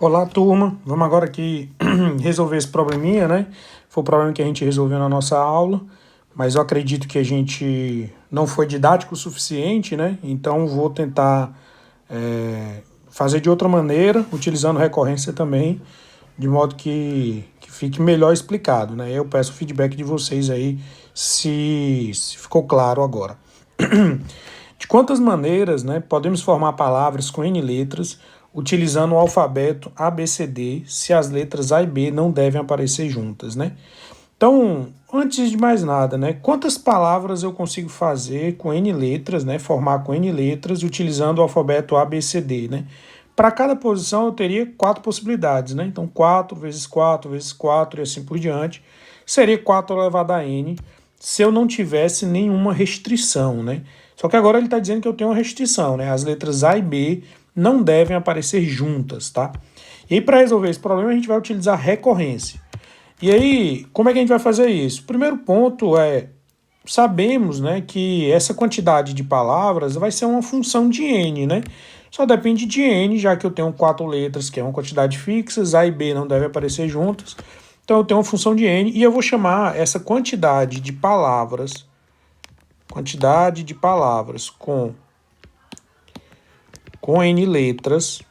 Olá, turma. Vamos agora aqui resolver esse probleminha, né? Foi o problema que a gente resolveu na nossa aula, mas eu acredito que a gente não foi didático o suficiente, né? Então vou tentar fazer de outra maneira, utilizando recorrência também, de modo que fique melhor explicado, né? Eu peço o feedback de vocês aí se ficou claro agora. De quantas maneiras, né, podemos formar palavras com N letras utilizando o alfabeto ABCD se as letras A e B não devem aparecer juntas, né? Então, antes de mais nada, né, quantas palavras eu consigo fazer com N letras, né, formar com N letras utilizando o alfabeto ABCD, né? Para cada posição eu teria 4 possibilidades, né? Então, 4 vezes 4 vezes 4 e assim por diante. Seria 4 elevado a N se eu não tivesse nenhuma restrição, né? Só que agora ele está dizendo que eu tenho uma restrição, né? As letras A e B não devem aparecer juntas, tá? E aí, para resolver esse problema, a gente vai utilizar recorrência. E aí, como é que a gente vai fazer isso? O primeiro ponto é, sabemos, né, que essa quantidade de palavras vai ser uma função de n, né? Só depende de n, já que eu tenho 4 letras, que é uma quantidade fixa, A e B não devem aparecer juntas. Então eu tenho uma função de n e eu vou chamar essa quantidade de palavras com n letras,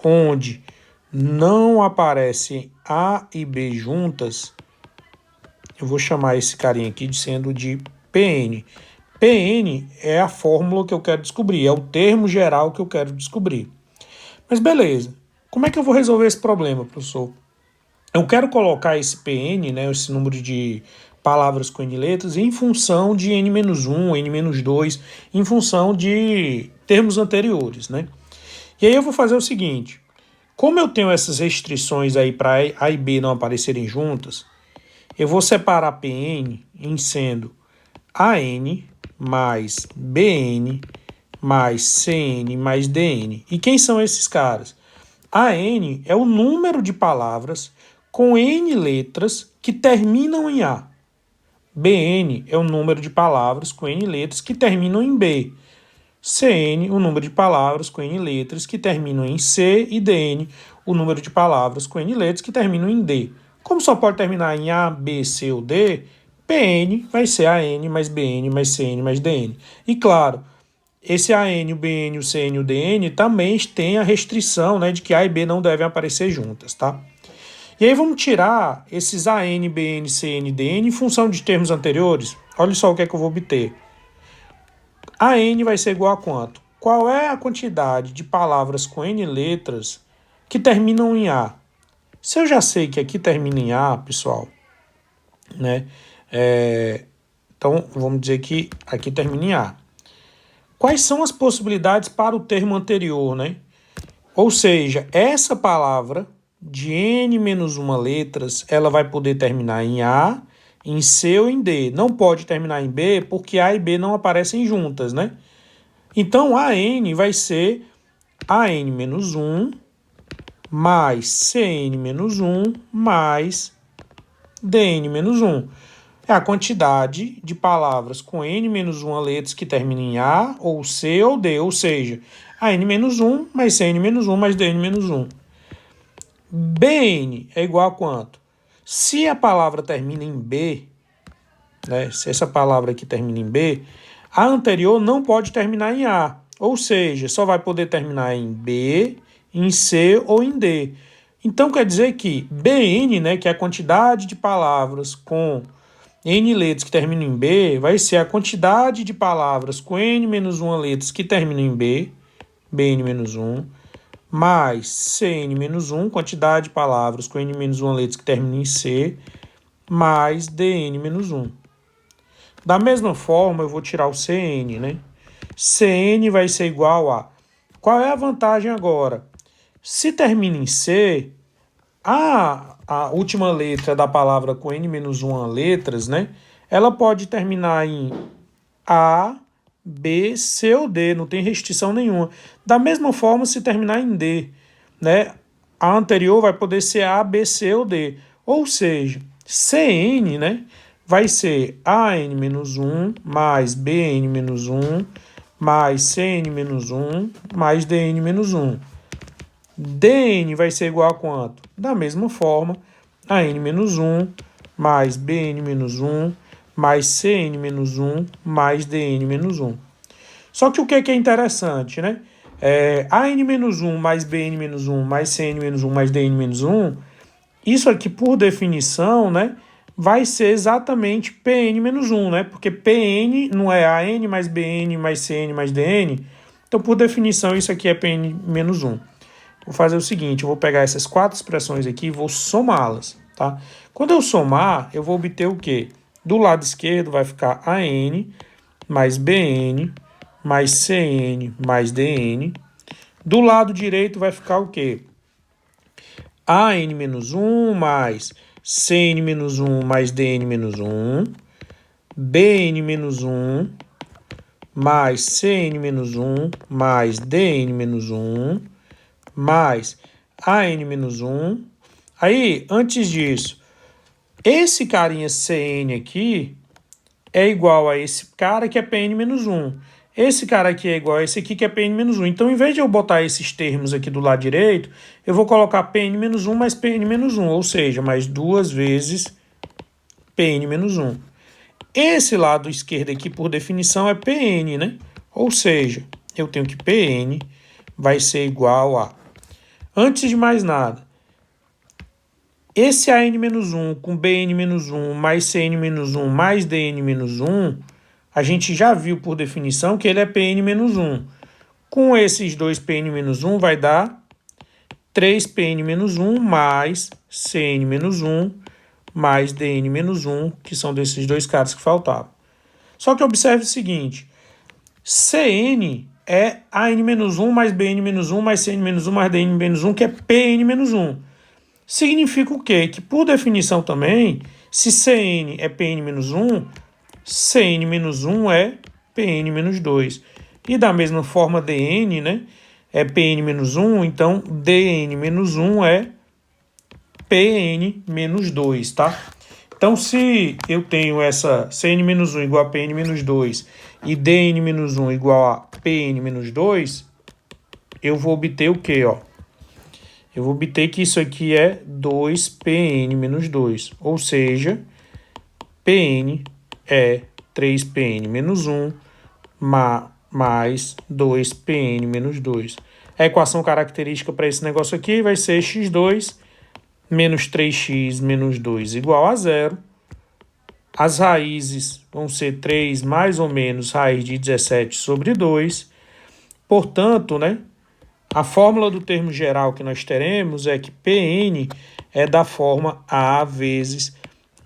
onde não aparecem A e B juntas, eu vou chamar esse carinha aqui de sendo de PN. PN é a fórmula que eu quero descobrir, é o termo geral que eu quero descobrir. Mas beleza, como é que eu vou resolver esse problema, professor? Eu quero colocar esse PN, né, esse número de palavras com N letras, em função de N-1, N-2, em função de termos anteriores, né? E aí eu vou fazer o seguinte, como eu tenho essas restrições aí para A e B não aparecerem juntas, eu vou separar PN em sendo AN mais BN mais CN mais DN. E quem são esses caras? AN é o número de palavras com N letras que terminam em A. BN é o número de palavras com N letras que terminam em B. CN, o número de palavras com N letras que terminam em C, e DN, o número de palavras com N letras que terminam em D. Como só pode terminar em A, B, C ou D, PN vai ser AN mais BN mais CN mais DN. E claro, esse AN, o BN, o CN e o DN também tem a restrição, né, de que A e B não devem aparecer juntas, tá? E aí vamos tirar esses AN, BN, CN e DN em função de termos anteriores. Olha só o que é que eu vou obter. AN vai ser igual a quanto? Qual é a quantidade de palavras com N letras que terminam em A? Se eu já sei que aqui termina em A, pessoal, né? Então, vamos dizer que aqui termina em A. Quais são as possibilidades para o termo anterior, né? Ou seja, essa palavra de N-1 letras, ela vai poder terminar em A, em C ou em D. Não pode terminar em B, porque A e B não aparecem juntas, né? Então, AN vai ser AN-1 mais CN-1 mais DN-1. É a quantidade de palavras com N-1 letras que terminam em A, ou C ou D, ou seja, AN-1 mais CN-1 mais DN-1. BN é igual a quanto? Se a palavra termina em B, né, se essa palavra aqui termina em B, a anterior não pode terminar em A, ou seja, só vai poder terminar em B, em C ou em D. Então quer dizer que BN, né, que é a quantidade de palavras com N letras que terminam em B, vai ser a quantidade de palavras com N-1 letras que terminam em B, BN-1, mais CN-1, quantidade de palavras com N-1 letras que terminam em C, mais DN-1. Da mesma forma, eu vou tirar o CN, né? CN vai ser igual a... Qual é a vantagem agora? Se termina em C, a última letra da palavra com N-1 letras, né? Ela pode terminar em A, B, C ou D, não tem restrição nenhuma. Da mesma forma, se terminar em D, né? A anterior vai poder ser A, B, C ou D. Ou seja, CN, né? Vai ser AN-1 mais BN-1 mais CN-1 mais DN-1. dn vai ser igual a quanto? Da mesma forma, a n menos 1 mais bn menos 1 mais cn menos 1 mais dn menos 1. Só que o que é interessante, né? AN menos 1 mais BN menos 1 mais CN menos 1 mais DN menos 1, isso aqui, por definição, né, vai ser exatamente PN menos 1, né? Porque PN não é AN mais BN mais CN mais DN. Então, por definição, isso aqui é PN menos 1. Vou fazer o seguinte, eu vou pegar essas 4 expressões aqui e vou somá-las, tá? Quando eu somar, eu vou obter o quê? Do lado esquerdo vai ficar AN mais BN mais CN mais DN. Do lado direito vai ficar o quê? AN menos 1 mais CN menos 1 mais DN menos 1. BN menos 1 mais CN menos 1 mais DN menos 1 mais AN menos 1. Aí, antes disso, esse carinha CN aqui é igual a esse cara que é PN menos 1. Esse cara aqui é igual a esse aqui que é PN menos 1. Então, em vez de eu botar esses termos aqui do lado direito, eu vou colocar PN menos 1 mais PN menos 1, ou seja, mais 2 vezes PN menos 1. Esse lado esquerdo aqui, por definição, é PN, né? Ou seja, eu tenho que PN vai ser igual a... Antes de mais nada, esse AN-1 com BN-1 mais CN-1 mais DN-1, a gente já viu por definição que ele é PN-1. Com esses dois PN-1 vai dar 3PN-1 mais CN-1 mais DN-1, que são desses dois caras que faltavam. Só que observe o seguinte, CN é AN-1 mais BN-1 mais CN-1 mais DN-1, que é PN-1. Significa o quê? Que, por definição também, se CN é PN-1, CN-1 é PN-2. E da mesma forma, DN, né, é PN-1, então DN-1 é PN-2, tá? Então, se eu tenho essa CN-1 igual a PN-2 e DN-1 igual a PN-2, eu vou obter o quê, ó? Eu vou obter que isso aqui é 2PN-2, ou seja, PN é 3PN-1 mais 2PN-2. A equação característica para esse negócio aqui vai ser x2 menos 3x menos 2 igual a 0. As raízes vão ser 3 mais ou menos raiz de 17 sobre 2. Portanto, né, a fórmula do termo geral que nós teremos é que PN é da forma A vezes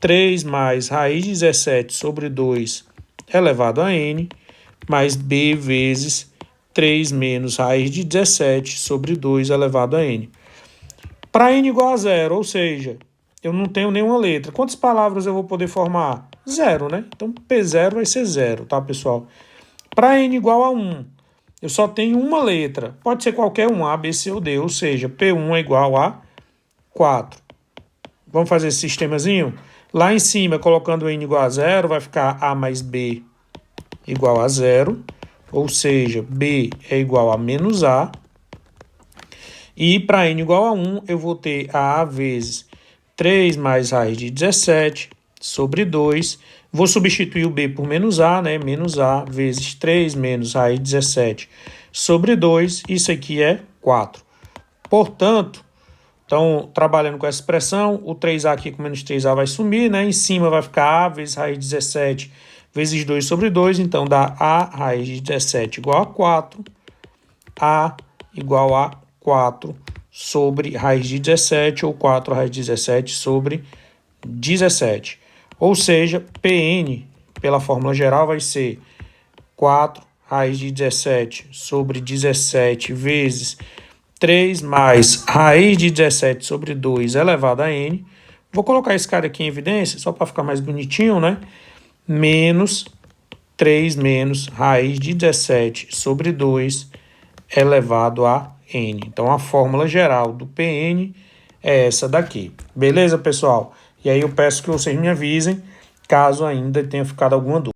3 mais raiz de 17 sobre 2 elevado a N, mais B vezes 3 menos raiz de 17 sobre 2 elevado a N. Para N igual a 0, ou seja, eu não tenho nenhuma letra. Quantas palavras eu vou poder formar? 0, né? Então, P0 vai ser 0, tá, pessoal? Para N igual a 1, eu só tenho uma letra. Pode ser qualquer um, A, B, C ou D, ou seja, P1 é igual a 4. Vamos fazer esse sistemazinho? Lá em cima, colocando N igual a 0, vai ficar A mais B igual a 0, ou seja, B é igual a menos A. E para N igual a 1, eu vou ter A vezes 3 mais raiz de 17 sobre 2. Vou substituir o B por menos A, né? Menos A vezes 3 menos raiz de 17 sobre 2. Isso aqui é 4. Portanto, então, trabalhando com essa expressão, o 3A aqui com menos 3A vai sumir, né? Em cima vai ficar A vezes raiz de 17 vezes 2 sobre 2. Então, dá A raiz de 17 igual a 4. A igual a 4 sobre raiz de 17, ou 4 raiz de 17 sobre 17. Ou seja, PN, pela fórmula geral, vai ser 4 raiz de 17 sobre 17 vezes 3 mais raiz de 17 sobre 2 elevado a N. Vou colocar esse cara aqui em evidência, só para ficar mais bonitinho, né? Menos 3 menos raiz de 17 sobre 2 elevado a N. Então, a fórmula geral do PN é essa daqui. Beleza, pessoal? E aí eu peço que vocês me avisem caso ainda tenha ficado alguma dúvida.